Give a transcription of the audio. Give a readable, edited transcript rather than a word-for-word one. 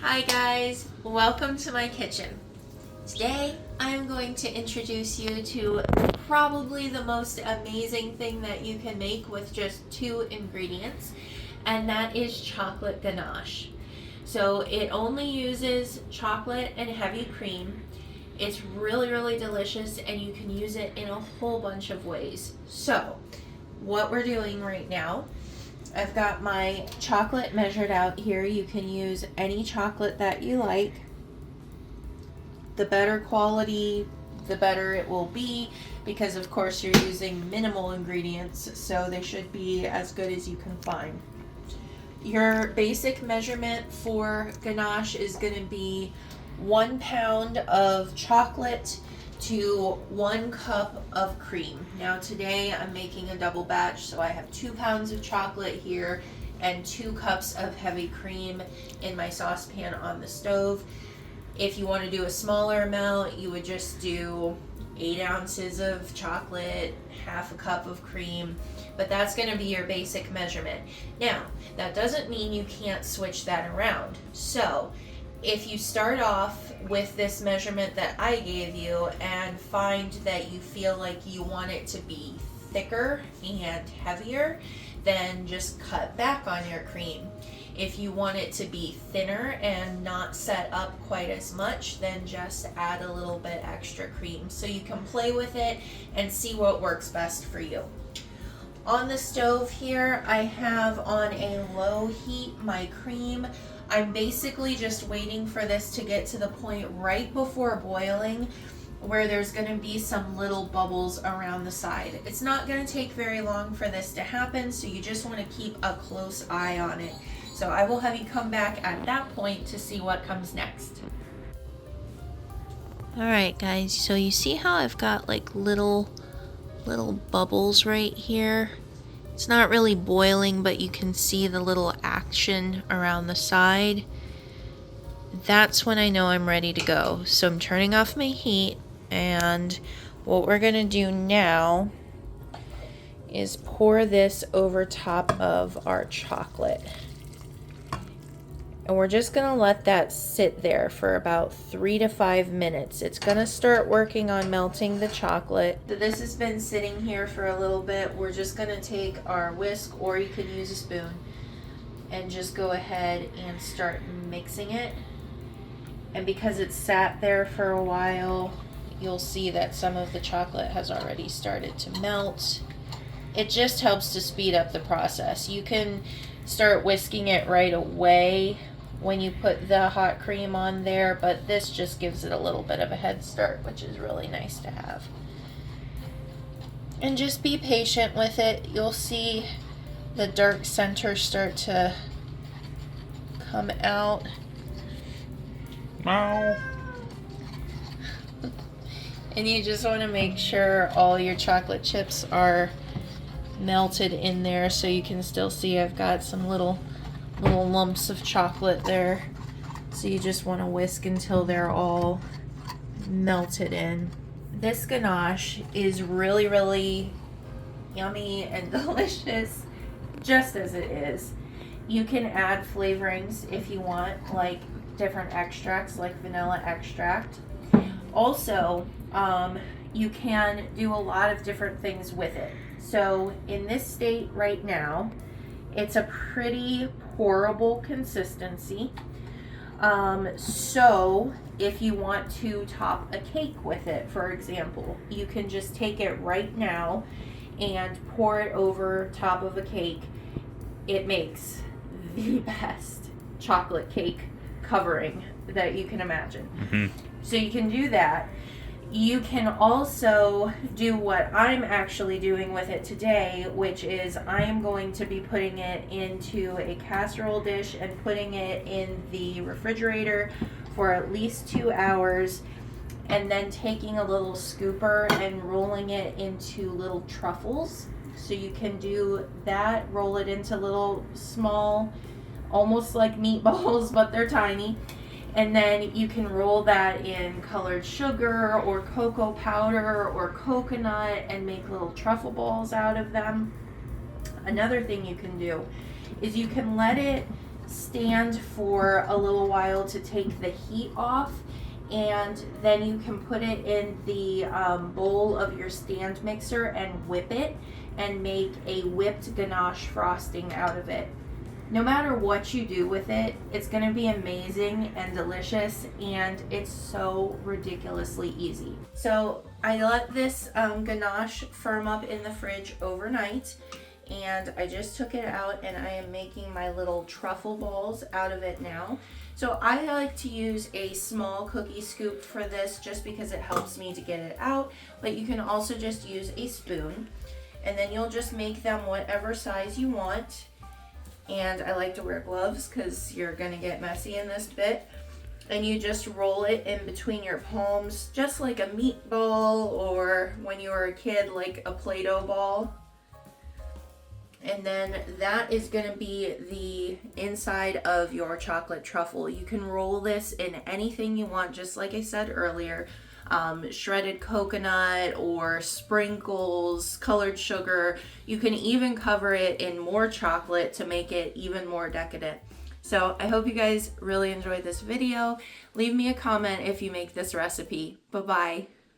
Hi guys, welcome to my kitchen. Today I'm going to introduce you to probably the most amazing thing that you can make with just 2 ingredients, and that is chocolate ganache. So it only uses chocolate and heavy cream. It's really delicious and you can use it in a whole bunch of ways. So what we're doing right now, I've got my chocolate measured out here. You can use any chocolate that you like. The better quality, the better it will be, because of course you're using minimal ingredients, so they should be as good as you can find. Your basic measurement for ganache is going to be 1 pound of chocolate to 1 cup of cream. Now today I'm making a double batch, so I have 2 pounds of chocolate here and 2 cups of heavy cream in my saucepan on the stove. If you want to do a smaller amount, you would just do 8 ounces of chocolate, half a cup of cream, but that's going to be your basic measurement. Now, that doesn't mean you can't switch that around. So, if you start off with this measurement that I gave you and find that you feel like you want it to be thicker and heavier, then just cut back on your cream. If you want it to be thinner and not set up quite as much, then just add a little bit extra cream. So you can play with it and see what works best for you. On the stove here, I have on a low heat my cream. I'm basically just waiting for this to get to the point right before boiling where there's going to be some little bubbles around the side. It's not going to take very long for this to happen, so you just want to keep a close eye on it. So I will have you come back at that point to see what comes next. Alright guys, so you see how I've got like little bubbles right here? It's not really boiling, but you can see the little action around the side. That's when I know I'm ready to go. So I'm turning off my heat, and what we're gonna do now is pour this over top of our chocolate. And we're just gonna let that sit there for about 3 to 5 minutes. It's gonna start working on melting the chocolate. So this has been sitting here for a little bit. We're just gonna take our whisk, or you can use a spoon, and just go ahead and start mixing it. And because it's sat there for a while, you'll see that some of the chocolate has already started to melt. It just helps to speed up the process. You can start whisking it right away when you put the hot cream on there, but this just gives it a little bit of a head start, which is really nice to have. And just be patient with it. You'll see the dark center start to come out. No. And you just want to make sure all your chocolate chips are melted in there, so you can still see I've got some little lumps of chocolate there. So you just want to whisk until they're all melted in. This ganache is really yummy and delicious just as it is. You can add flavorings if you want, like different extracts like vanilla extract. Also, you can do a lot of different things with it. So in this state right now, it's a pretty pourable consistency. So if you want to top a cake with it, for example, you can just take it right now and pour it over top of a cake. It makes the best chocolate cake covering that you can imagine. Mm-hmm. So you can do that. You can also do what I'm actually doing with it today, which is I am going to be putting it into a casserole dish and putting it in the refrigerator for at least 2 hours, and then taking a little scooper and rolling it into little truffles. So you can do that, roll it into little small, almost like meatballs, but they're tiny. And then you can roll that in colored sugar or cocoa powder or coconut and make little truffle balls out of them. Another thing you can do is you can let it stand for a little while to take the heat off, and then you can put it in the bowl of your stand mixer and whip it and make a whipped ganache frosting out of it. No matter what you do with it, it's going to be amazing and delicious, and it's so ridiculously easy. So I let this ganache firm up in the fridge overnight, and I just took it out and I am making my little truffle balls out of it now. So I like to use a small cookie scoop for this just because it helps me to get it out, but you can also just use a spoon, and then you'll just make them whatever size you want. And I like to wear gloves because you're going to get messy in this bit. And you just roll it in between your palms, just like a meatball, or when you were a kid, like a Play-Doh ball. And then that is going to be the inside of your chocolate truffle. You can roll this in anything you want, just like I said earlier. Shredded coconut or sprinkles, colored sugar. You can even cover it in more chocolate to make it even more decadent. So I hope you guys really enjoyed this video. Leave me a comment if you make this recipe. Bye-bye.